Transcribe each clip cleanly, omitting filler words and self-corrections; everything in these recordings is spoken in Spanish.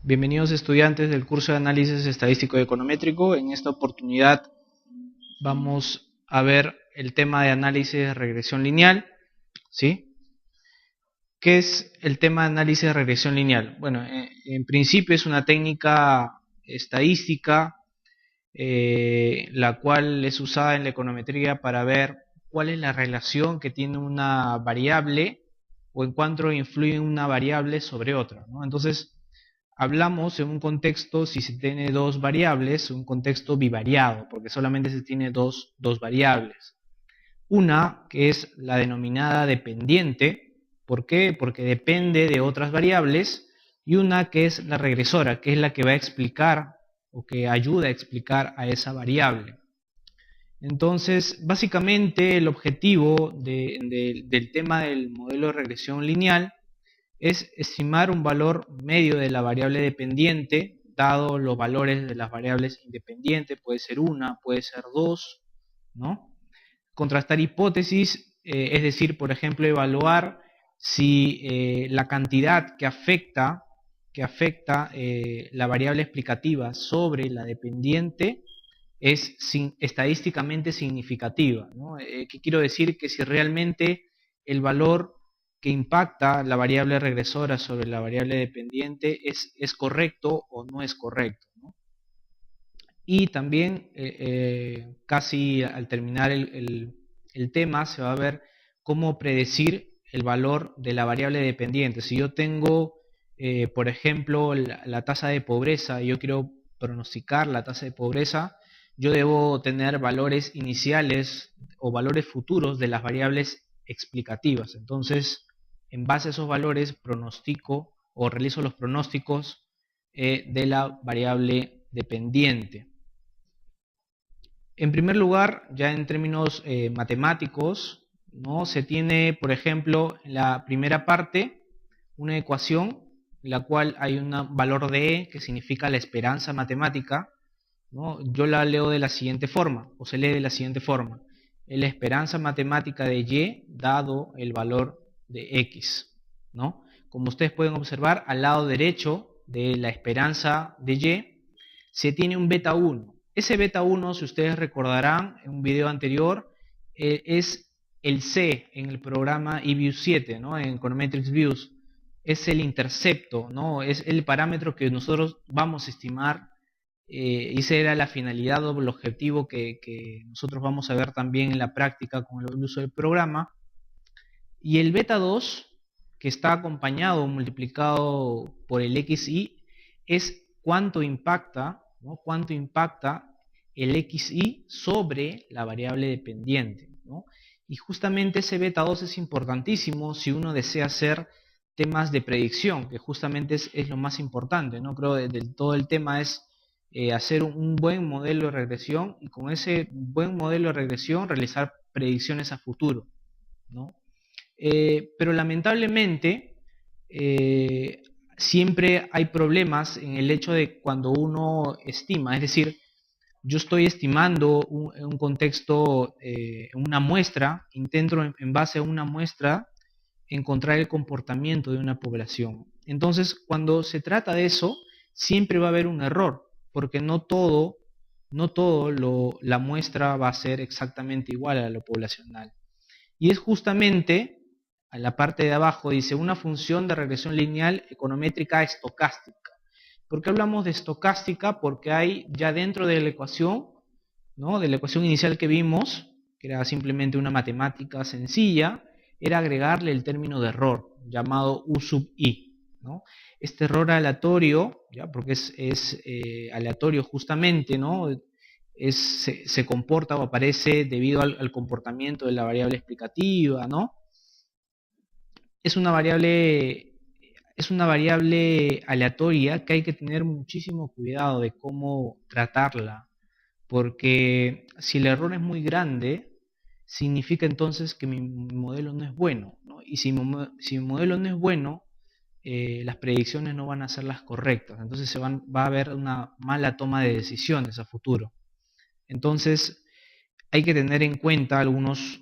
Bienvenidos estudiantes del curso de análisis estadístico y econométrico. En esta oportunidad vamos a ver el tema de análisis de regresión lineal. ¿Sí? ¿Qué es el tema de análisis de regresión lineal? Bueno, en principio es una técnica estadística la cual es usada en la econometría para ver cuál es la relación que tiene una variable o en cuánto influye una variable sobre otra, ¿no? Entonces, hablamos en un contexto si se tiene dos variables, un contexto bivariado, porque solamente se tiene dos variables. Una que es la denominada dependiente, ¿por qué? Porque depende de otras variables, y una que es la regresora, que es la que va a explicar o que ayuda a explicar a esa variable. Entonces, básicamente el objetivo del tema del modelo de regresión lineal es estimar un valor medio de la variable dependiente, dado los valores de las variables independientes, puede ser una, puede ser dos, ¿no? Contrastar hipótesis, es decir, por ejemplo, evaluar si la cantidad que afecta la variable explicativa sobre la dependiente es estadísticamente significativa, ¿no? ¿Qué quiero decir? Que si realmente el valor que impacta la variable regresora sobre la variable dependiente es correcto o no es correcto, ¿no? Y también casi al terminar el tema se va a ver cómo predecir el valor de la variable dependiente. Si yo tengo, por ejemplo, la tasa de pobreza y yo quiero pronosticar la tasa de pobreza, yo debo tener valores iniciales o valores futuros de las variables explicativas. Entonces, en base a esos valores, pronostico o realizo los pronósticos de la variable dependiente. En primer lugar, ya en términos matemáticos, ¿no? Se tiene, por ejemplo, en la primera parte, una ecuación en la cual hay un valor de E, que significa la esperanza matemática, ¿no? Yo la leo de la siguiente forma, o se lee de la siguiente forma. La esperanza matemática de Y dado el valor de X, ¿no? Como ustedes pueden observar, al lado derecho de la esperanza de Y, se tiene un beta 1. Ese beta 1, si ustedes recordarán en un video anterior, es el C en el programa eViews 7, ¿no? En Econometrics Views. Es el intercepto, ¿no? Es el parámetro que nosotros vamos a estimar. Y esa era la finalidad o el objetivo que nosotros vamos a ver también en la práctica con el uso del programa. Y el beta 2, que está acompañado o multiplicado por el XI, es cuánto impacta, ¿no? Cuánto impacta el XI sobre la variable dependiente, ¿no? Y justamente ese beta 2 es importantísimo si uno desea hacer temas de predicción, que justamente es lo más importante, ¿no? Creo que todo el tema es hacer un buen modelo de regresión y con ese buen modelo de regresión realizar predicciones a futuro, ¿no? Pero lamentablemente siempre hay problemas en el hecho de cuando uno estima, es decir, yo estoy estimando un contexto, una muestra, intento en base a una muestra encontrar el comportamiento de una población. Entonces, cuando se trata de eso, siempre va a haber un error, porque la muestra va a ser exactamente igual a lo poblacional. Y es justamente, a la parte de abajo dice, una función de regresión lineal econométrica estocástica. ¿Por qué hablamos de estocástica? Porque hay ya dentro de la ecuación, ¿no? De la ecuación inicial que vimos, que era simplemente una matemática sencilla, era agregarle el término de error, llamado U sub i, ¿no? Este error aleatorio, ¿ya? Porque es aleatorio justamente, ¿no? Se comporta o aparece debido al comportamiento de la variable explicativa, ¿no? Es una variable aleatoria que hay que tener muchísimo cuidado de cómo tratarla, porque si el error es muy grande, significa entonces que mi modelo no es bueno, ¿no? Y si mi modelo no es bueno, las predicciones no van a ser las correctas, entonces va a haber una mala toma de decisiones a futuro. Entonces hay que tener en cuenta algunos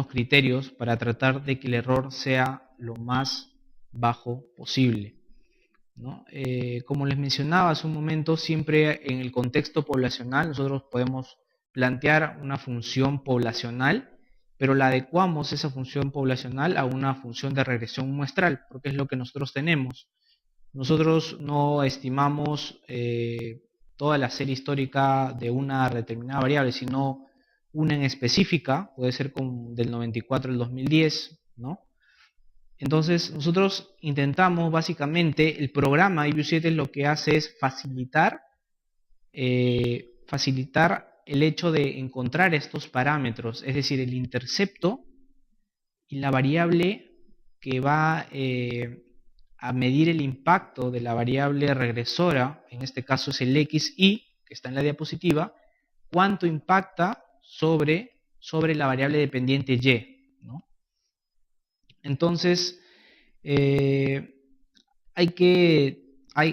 criterios para tratar de que el error sea lo más bajo posible. ¿no? Como les mencionaba hace un momento, siempre en el contexto poblacional nosotros podemos plantear una función poblacional, pero la adecuamos esa función poblacional a una función de regresión muestral, porque es lo que nosotros tenemos. Nosotros no estimamos toda la serie histórica de una determinada variable, sino una en específica, puede ser del 94 al 2010, ¿no? Entonces, nosotros intentamos básicamente, el programa IPU7 lo que hace es facilitar el hecho de encontrar estos parámetros, es decir, el intercepto y la variable que va a medir el impacto de la variable regresora, en este caso es el XY, que está en la diapositiva, cuánto impacta sobre la variable dependiente Y, ¿no? Entonces,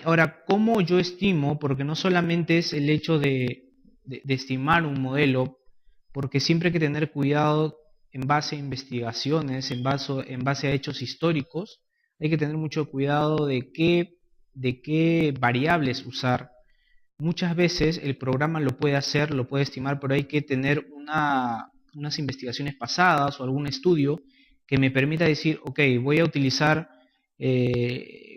ahora, ¿cómo yo estimo? Porque no solamente es el hecho de estimar un modelo, porque siempre hay que tener cuidado en base a investigaciones, en base a hechos históricos, hay que tener mucho cuidado de qué variables usar. Muchas veces el programa lo puede hacer, lo puede estimar, pero hay que tener unas investigaciones pasadas o algún estudio que me permita decir, ok, voy a utilizar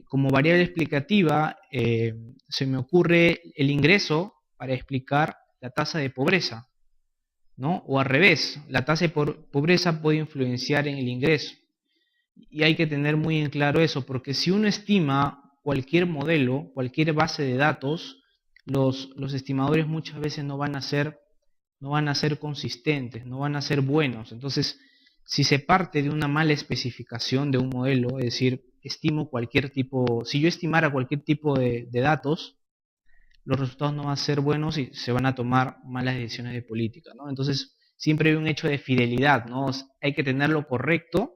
como variable explicativa, se me ocurre el ingreso para explicar la tasa de pobreza, ¿no? O al revés, la tasa de pobreza puede influenciar en el ingreso. Y hay que tener muy en claro eso, porque si uno estima cualquier modelo, cualquier base de datos, los estimadores muchas veces no van a ser consistentes, no van a ser buenos. Entonces, si se parte de una mala especificación de un modelo, es decir, si yo estimara cualquier tipo de datos, los resultados no van a ser buenos y se van a tomar malas decisiones de política, ¿no? Entonces, siempre hay un hecho de fidelidad, ¿no? Hay que tener lo correcto,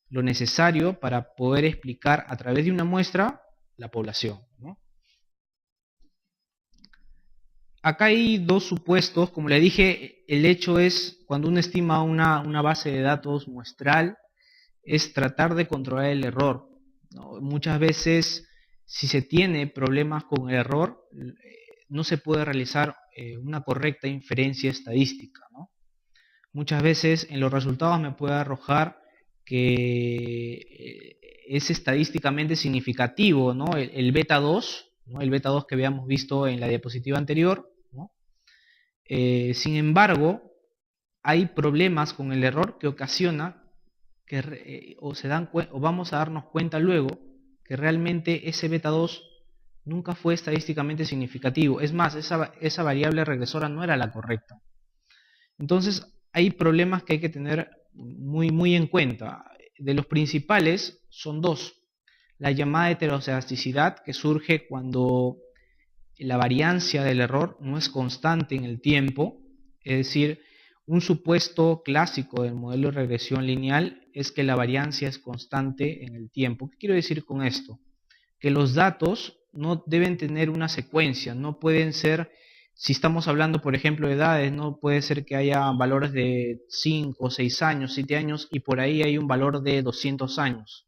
lo necesario para poder explicar a través de una muestra la población, ¿no? Acá hay dos supuestos, como le dije, el hecho es, cuando uno estima una base de datos muestral, es tratar de controlar el error, ¿no? Muchas veces, si se tiene problemas con el error, no se puede realizar una correcta inferencia estadística, ¿no? Muchas veces en los resultados me puede arrojar que es estadísticamente significativo, ¿no? El beta 2, ¿no? El beta 2 que habíamos visto en la diapositiva anterior, ¿no? Sin embargo, hay problemas con el error que ocasiona o vamos a darnos cuenta luego que realmente ese beta 2 nunca fue estadísticamente significativo. Es más, esa variable regresora no era la correcta. Entonces, hay problemas que hay que tener muy, muy en cuenta. De los principales son dos. La llamada heterocedasticidad, que surge cuando la variancia del error no es constante en el tiempo, es decir, un supuesto clásico del modelo de regresión lineal es que la variancia es constante en el tiempo. ¿Qué quiero decir con esto? Que los datos no deben tener una secuencia, no pueden ser, si estamos hablando por ejemplo de edades, no puede ser que haya valores de 5, 6 años, 7 años y por ahí hay un valor de 200 años.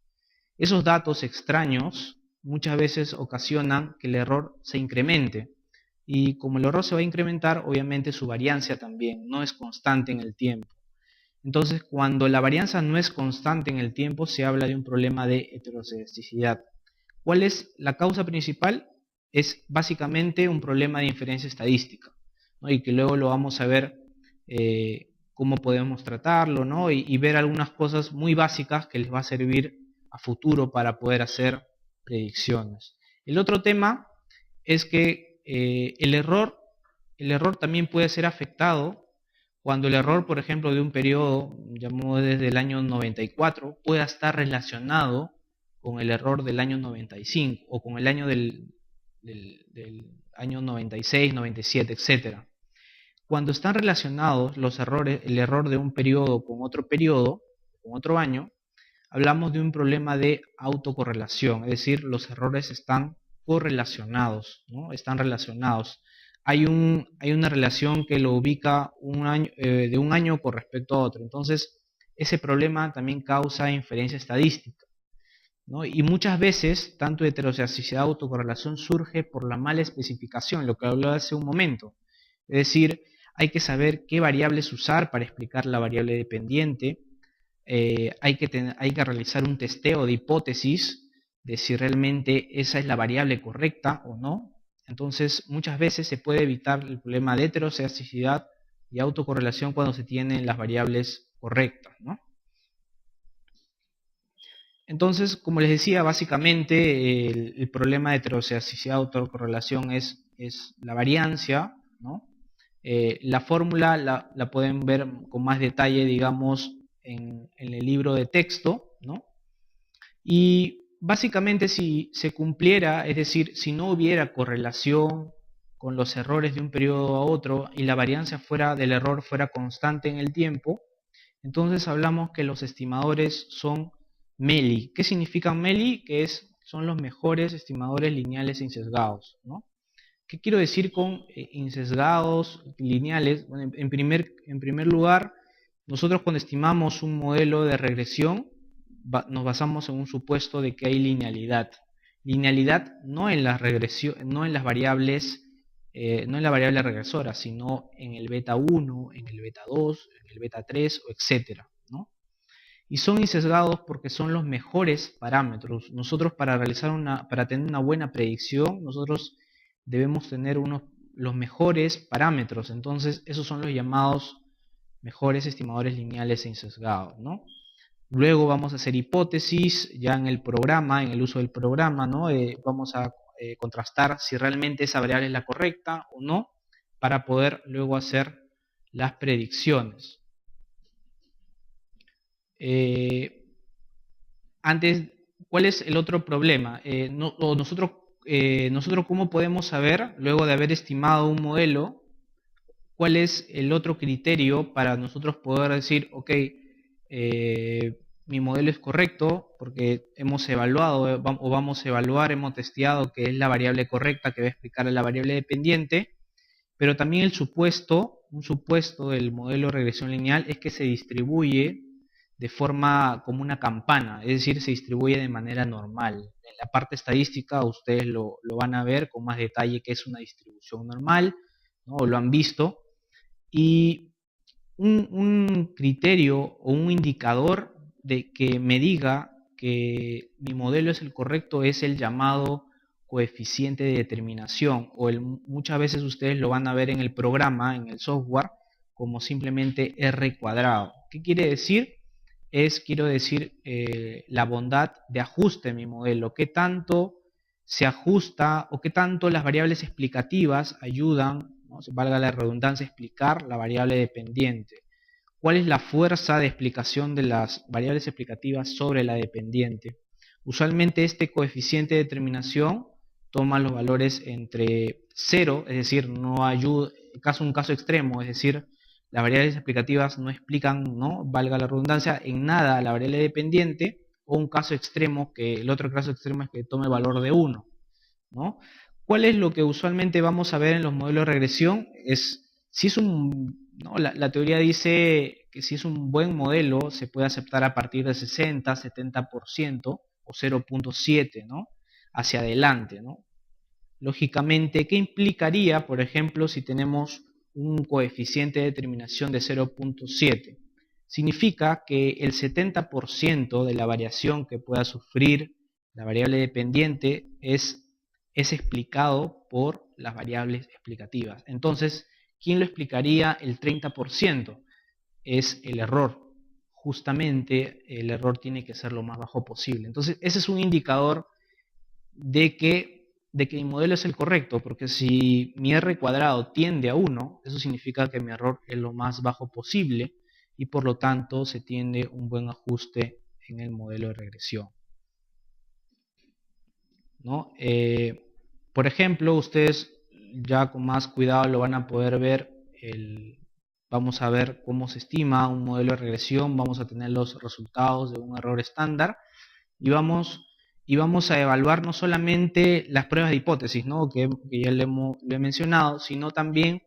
Esos datos extraños muchas veces ocasionan que el error se incremente. Y como el error se va a incrementar, obviamente su variancia también no es constante en el tiempo. Entonces, cuando la varianza no es constante en el tiempo, se habla de un problema de heterocedasticidad. ¿Cuál es la causa principal? Es básicamente un problema de inferencia estadística, ¿no? Y que luego lo vamos a ver cómo podemos tratarlo, ¿no? Y ver algunas cosas muy básicas que les va a servir a futuro para poder hacer predicciones. El otro tema es que el error también puede ser afectado cuando el error, por ejemplo, de un periodo, llamamos desde el año 94, pueda estar relacionado con el error del año 95 o con el año del año 96, 97, etc. Cuando están relacionados los errores, el error de un periodo, con otro año, hablamos de un problema de autocorrelación, es decir, los errores están correlacionados, ¿no? Están relacionados. Hay una relación que lo ubica de un año con respecto a otro. Entonces, ese problema también causa inferencia estadística. ¿no? Y muchas veces, tanto heterozeisticidad o autocorrelación surge por la mala especificación, lo que hablé hace un momento. Es decir, hay que saber qué variables usar para explicar la variable dependiente. Hay que realizar un testeo de hipótesis de si realmente esa es la variable correcta o no. Entonces, muchas veces se puede evitar el problema de heterozeisticidad y autocorrelación cuando se tienen las variables correctas, ¿no? Entonces, como les decía, básicamente el problema de heterozeisticidad autocorrelación es la variancia, ¿no? La fórmula la pueden ver con más detalle, digamos, en el libro de texto, ¿no? Y básicamente si se cumpliera, es decir, si no hubiera correlación con los errores de un periodo a otro y la variancia del error fuera constante en el tiempo, entonces hablamos que los estimadores son MELI. ¿Qué significa MELI? Son los mejores estimadores lineales e insesgados, ¿no? ¿Qué quiero decir con insesgados lineales? Bueno, en primer lugar, nosotros cuando estimamos un modelo de regresión, nos basamos en un supuesto de que hay linealidad. Linealidad no en las no en las variables, no en la variable regresora, sino en el beta 1, en el beta 2, en el beta 3, etcétera, ¿no? Y son insesgados porque son los mejores parámetros. Nosotros para tener una buena predicción, nosotros debemos tener los mejores parámetros. Entonces, esos son los llamados mejores estimadores lineales e insesgados, ¿no? Luego vamos a hacer hipótesis ya en el programa, en el uso del programa, ¿no? Vamos a contrastar si realmente esa variable es la correcta o no, para poder luego hacer las predicciones. Antes, ¿cuál es el otro problema? Nosotros cómo podemos saber, luego de haber estimado un modelo, cuál es el otro criterio para nosotros poder decir, ok, mi modelo es correcto porque hemos evaluado o vamos a evaluar, hemos testeado que es la variable correcta que va a explicar la variable dependiente, pero también un supuesto del modelo de regresión lineal es que se distribuye de forma como una campana, es decir, se distribuye de manera normal. En la parte estadística ustedes lo van a ver con más detalle que es una distribución normal, ¿no? Lo han visto. Y un criterio o un indicador de que me diga que mi modelo es el correcto es el llamado coeficiente de determinación, muchas veces ustedes lo van a ver en el programa, en el software, como simplemente R cuadrado. ¿Qué quiere decir? Quiero decir, la bondad de ajuste de mi modelo, qué tanto se ajusta o qué tanto las variables explicativas ayudan, ¿no? Valga la redundancia, explicar la variable dependiente. ¿Cuál es la fuerza de explicación de las variables explicativas sobre la dependiente? Usualmente este coeficiente de determinación toma los valores entre 0, es decir, no ayuda, un caso extremo, es decir, las variables explicativas no explican, ¿no? Valga la redundancia, en nada a la variable dependiente, o un caso extremo, que el otro caso extremo es que tome el valor de 1, ¿no? ¿Cuál es lo que usualmente vamos a ver en los modelos de regresión? Si es ¿no? La teoría dice que si es un buen modelo, se puede aceptar a partir de 60, 70% o 0.7, ¿no? Hacia adelante, ¿no? Lógicamente, ¿qué implicaría, por ejemplo, si tenemos un coeficiente de determinación de 0.7? Significa que el 70% de la variación que pueda sufrir la variable dependiente es explicado por las variables explicativas. Entonces, ¿quién lo explicaría el 30%? Es el error. Justamente el error tiene que ser lo más bajo posible. Entonces, ese es un indicador de que mi modelo es el correcto, porque si mi R cuadrado tiende a 1, eso significa que mi error es lo más bajo posible y por lo tanto se tiende un buen ajuste en el modelo de regresión, ¿no? Por ejemplo, ustedes ya con más cuidado lo van a poder ver. Vamos a ver cómo se estima un modelo de regresión, vamos a tener los resultados de un error estándar y vamos a evaluar no solamente las pruebas de hipótesis, ¿no? que ya le he mencionado, sino también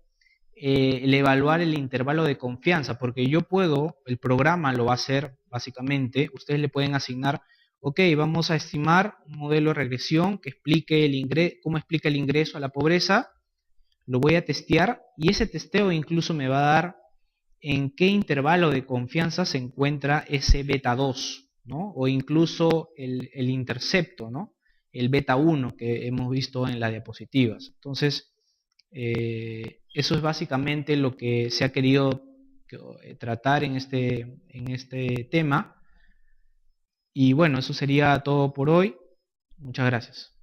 el evaluar el intervalo de confianza, porque el programa lo va a hacer básicamente, ustedes le pueden asignar, ok, vamos a estimar un modelo de regresión que explique cómo explica el ingreso a la pobreza, lo voy a testear y ese testeo incluso me va a dar en qué intervalo de confianza se encuentra ese beta 2, ¿no? O incluso el intercepto, ¿no? El beta 1 que hemos visto en las diapositivas. Entonces, eso es básicamente lo que se ha querido tratar en este tema. Y bueno, eso sería todo por hoy. Muchas gracias.